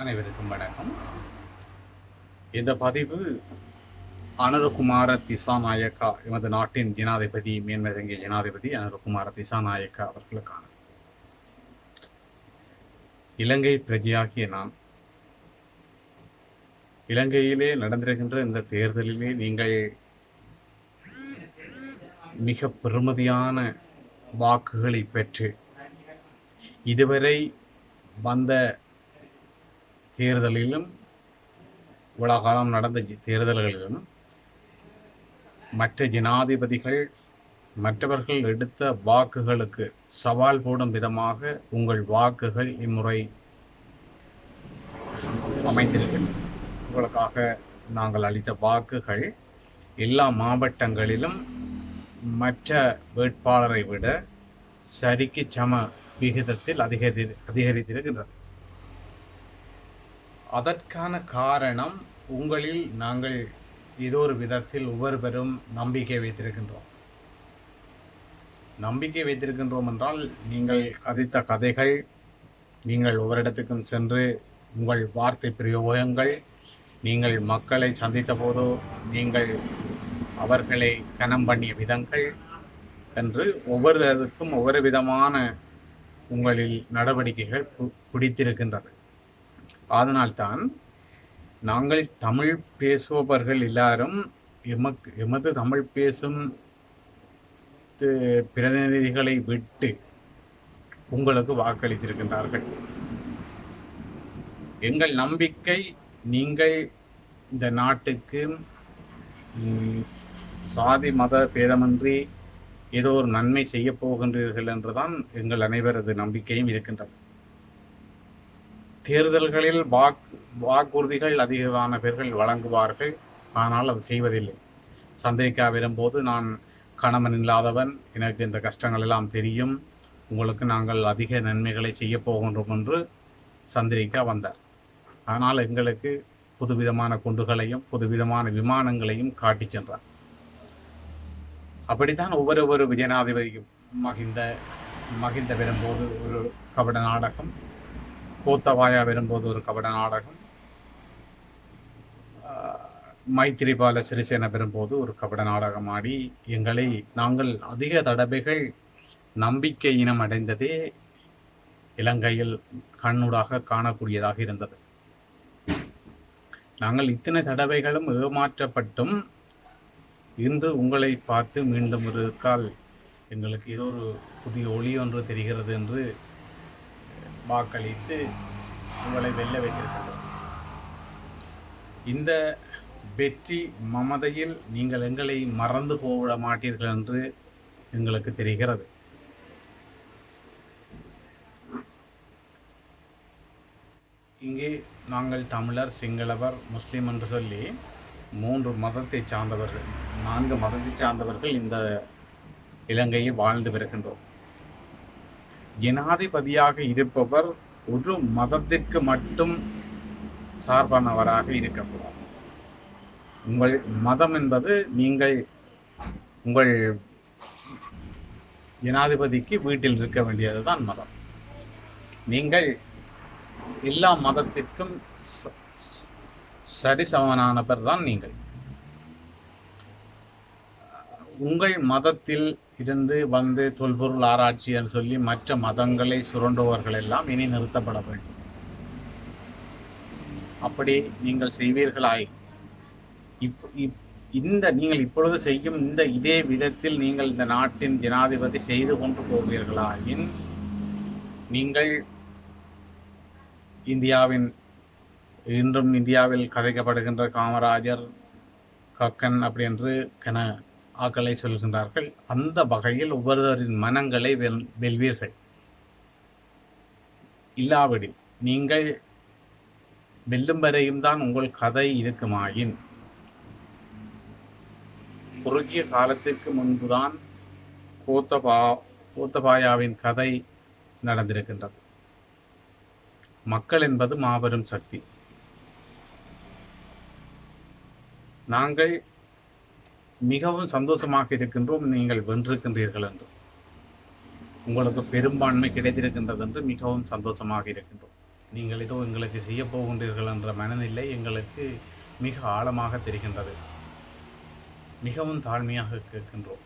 அனைவருக்கும் வணக்கம். இந்த பதிவு அனுரகுமார திசாநாயக்கா, எமது நாட்டின் ஜனாதிபதி, மேன்மதங்கிய ஜனாதிபதி அனுரகுமார திசாநாயக்கா அவர்களுக்கானது. இலங்கை பிரஜையாகிய நான், இலங்கையிலே நடந்திருக்கின்ற இந்த தேர்தலிலே நீங்கள் மிக பெறுமதியான வாக்குகளை பெற்று இதுவரை வந்த தேர்தலிலும் உலகாலம் நடந்த தேர்தல்களிலும் மற்ற ஜனாதிபதிகள் மற்றவர்கள் எடுத்த வாக்குகளுக்கு சவால் போடும் விதமாக உங்கள் வாக்குகள் இம்முறை அமைந்திருக்கின்றன. உங்களுக்காக நாங்கள் அளித்த வாக்குகள் எல்லா மாவட்டங்களிலும் மற்ற வேட்பாளரை விட சரிக்கு சம விகிதத்தில் அதிகரித்திருக்கின்றது. அதற்கான காரணம், உங்களில் நாங்கள் ஏதோ ஒரு விதத்தில் ஒவ்வொருவரும் நம்பிக்கை வைத்திருக்கின்றோம் என்றால், நீங்கள் கதைத்த கதைகள், நீங்கள் ஒவ்வொரு இடத்துக்கும் சென்று உங்கள் வார்த்தை பிரயோகங்கள், நீங்கள் மக்களை சந்தித்த போதோ நீங்கள் அவர்களை கனம் பண்ணிய விதங்கள் என்று ஒவ்வொருவருக்கும் ஒவ்வொரு விதமான உங்களில் நடவடிக்கைகள் பிடித்திருக்கின்றது. அதனால்தான் நாங்கள் தமிழ் பேசுபவர்கள் எல்லாரும் எமது தமிழ் பேசும் பிரதிநிதிகளை விட்டு உங்களுக்கு வாக்களித்திருக்கின்றார்கள். எங்கள் நம்பிக்கை, நீங்கள் இந்த நாட்டுக்கு சாதி மத பேதமின்றி ஏதோ ஒரு நன்மை செய்ய போகின்றீர்கள் என்றுதான் எங்கள் அனைவரது நம்பிக்கையும் இருக்கின்றது. தேர்தல்களில் வாக்குறுதிகள் அதிகமான பேர்கள் வழங்குவார்கள், ஆனால் அது செய்வதில்லை. சந்திரிகா வரும்போது, நான் கணவன் இல்லாதவன், எனக்கு இந்த கஷ்டங்கள் எல்லாம் தெரியும், உங்களுக்கு நாங்கள் அதிக நன்மைகளை செய்ய போகின்றோம் என்று சந்திரிகா வந்தார். ஆனால் எங்களுக்கு புதுவிதமான குண்டுகளையும் புதுவிதமான விமானங்களையும் காட்டி சென்றார். அப்படித்தான் ஒவ்வொரு ஜனாதிபதியும் மகிந்த வரும்போது ஒரு கபட நாடகம், கோத்தபாயா வரும்போது ஒரு கபட நாடகம், மைத்திரிபால சிறிசேன வரும்போது ஒரு கபட நாடகம் ஆடி நாங்கள் அதிக தடவைகள் நம்பிக்கையினம் அடைந்ததே இலங்கையில் கண்ணூடாக காணக்கூடியதாக இருந்தது. நாங்கள் இத்தனை தடவைகளும் ஏமாற்றப்பட்டும் இன்று உங்களை பார்த்து மீண்டும் ஒரு கால் எங்களுக்கு ஏதோ ஒரு புதிய ஒளி ஒன்று தெரிகிறது என்று வாக்களித்து உங்களை வெல்ல வைத்திருக்கின்றோம். இந்த வெற்றி மமதையில் நீங்கள் எங்களை மறந்து போவிட மாட்டீர்கள் என்று எங்களுக்கு தெரிகிறது. இங்கே நாங்கள் தமிழர், சிங்களவர், முஸ்லீம் என்று சொல்லி 4 மதத்தை சார்ந்தவர்கள் இந்த இலங்கையை வாழ்ந்து வருகின்றோம். ஜனாதிபதியாக இருப்பவர் ஒரு மதத்திற்கு மட்டும் சார்பானவராக இருக்கக்கூடாது. உங்கள் மதம் என்பது, நீங்கள் உங்கள் ஜனாதிபதிக்கு வீட்டில் இருக்க வேண்டியதுதான் மதம். நீங்கள் எல்லா மதத்திற்கும் சரிசமனானவர் தான் நீங்கள். உங்கள் மதத்தில் இருந்து வந்து தொல்பொருள் ஆராய்ச்சி என்று சொல்லி மற்ற மதங்களை சுரண்டுபவர்கள் எல்லாம் இனி நிறுத்தப்பட வேண்டும். அப்படி நீங்கள் செய்வீர்களாய், நீங்கள் இப்பொழுது செய்யும் இதே விதத்தில் நீங்கள் இந்த நாட்டின் ஜனாதிபதி செய்து கொண்டு போவீர்களாயின், நீங்கள் இன்றும் இந்தியாவில் கதைக்கப்படுகின்ற காமராஜர், கக்கன் அப்படி என்று ஆக்களை சொல்கின்றார்கள். அந்த வகையில் ஒவ்வொருவரின் மனங்களை வெல்வீர்கள். இல்லாவிடில் நீங்கள் வெல்லும் வரையும் தான் உங்கள் கதை இருக்குமாயின், குறுகிய காலத்திற்கு முன்புதான் கோத்தபாயாவின் கதை நடந்திருக்கின்றது. மக்கள் என்பது மாபெரும் சக்தி. நாங்கள் மிகவும் சந்தோஷமாக இருக்கின்றோம் நீங்கள் வென்றிருக்கின்றீர்கள் என்று, உங்களுக்கு பெரும்பான்மை கிடைத்திருக்கின்றது என்று மிகவும் சந்தோஷமாக இருக்கின்றோம். நீங்கள் ஏதோ எங்களுக்கு செய்ய போகின்றீர்கள் என்ற மனநிலை எங்களுக்கு மிக ஆழமாக தெரிகின்றது. மிகவும் தாழ்மையாக கேட்கின்றோம்,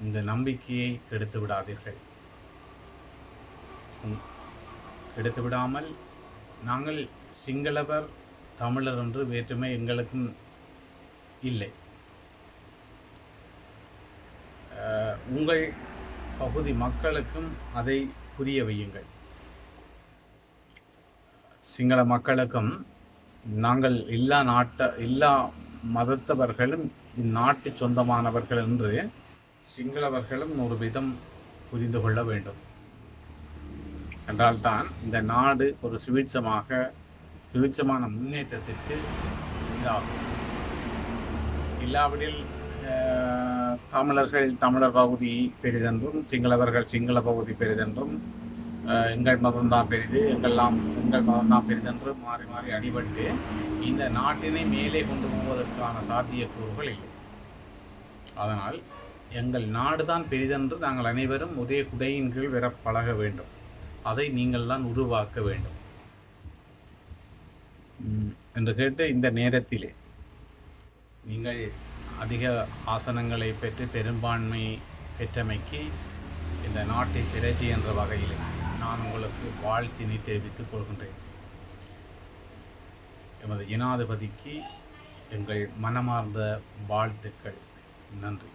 இந்த நம்பிக்கையை கெடுத்து விடாதீர்கள். கெடுத்து விடாமல், நாங்கள் சிங்களவர் தமிழர் என்று வேற்றுமை எங்களுக்கும் இல்லை. உங்கள் பகுதி மக்களுக்கும் அதை புரிய வையுங்கள். சிங்கள மக்களுக்கும் நாங்கள் எல்லா மதத்தவர்களும் இந்நாட்டு சொந்தமானவர்கள் என்று சிங்களவர்களும் ஒரு விதம் புரிந்து கொள்ள வேண்டும். என்றால்தான் இந்த நாடு ஒரு சுவிட்சமான முன்னேற்றத்திற்கு இதாகும். இல்லாவிடில் தமிழர் பகுதி பெரிதென்றும் சிங்களவர்கள் சிங்கள பகுதி பெரிதென்றும் எங்கள் மதம்தான் பெரிது எங்கள் மதம்தான் பெரிதென்று மாறி மாறி அடிபட்டு இந்த நாட்டினை மேலே கொண்டு போவதற்கான சாத்தியக்கூறுகள் இல்லை. அதனால் எங்கள் நாடுதான் பெரிதென்று நாங்கள் அனைவரும் ஒரே குடையின் கீழ் வர பழக வேண்டும். அதை நீங்கள் தான் உருவாக்க வேண்டும் என்று கேட்டு, இந்த நேரத்திலே நீங்கள் அதிக ஆசனங்களை பெற்று பெரும்பான்மை பெற்றமைக்கு இந்த நாட்டை பிரஜை என்ற வகையில் நான் உங்களுக்கு வாழ்த்தினை தெரிவித்துக் கொள்கின்றேன். எமது ஜனாதிபதிக்கு எங்கள் மனமார்ந்த வாழ்த்துக்கள். நன்றி.